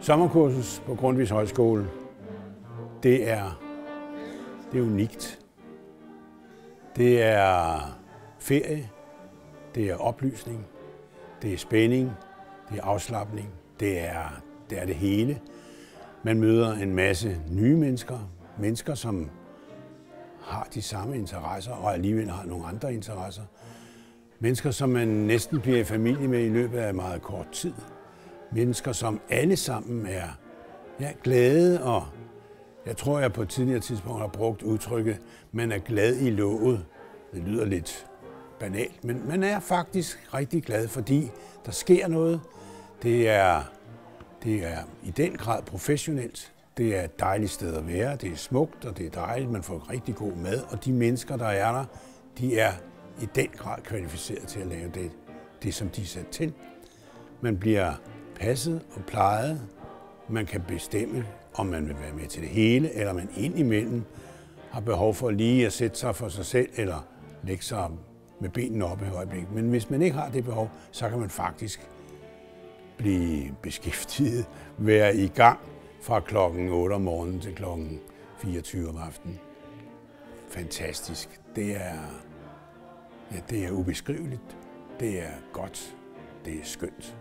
Sommerkursus på Grundtvigs Højskole, det er unikt. Det er ferie, det er oplysning, det er spænding, det er afslapning, det er det hele. Man møder en masse nye mennesker, som har de samme interesser og alligevel har nogle andre interesser. Mennesker, som man næsten bliver i familie med i løbet af meget kort tid. Mennesker, som alle sammen er glade, og jeg tror, jeg på et tidligere tidspunkt har brugt udtrykket, man er glad i låget. Det lyder lidt banalt, men man er faktisk rigtig glad, fordi der sker noget. Det er i den grad professionelt. Det er et dejligt sted at være. Det er smukt, og det er dejligt. Man får rigtig god mad, og de mennesker, der er der, de er i den grad kvalificeret til at lave det som de er sat til. Man bliver passet og plejet. Man kan bestemme, om man vil være med til det hele, eller man indimellem har behov for lige at sætte sig for sig selv, eller lægge sig med benene op i øjeblikket. Men hvis man ikke har det behov, så kan man faktisk blive beskæftiget, være i gang fra klokken 8 om morgenen til klokken 24 om aftenen. Fantastisk. Det er ubeskriveligt. Det er godt. Det er skønt.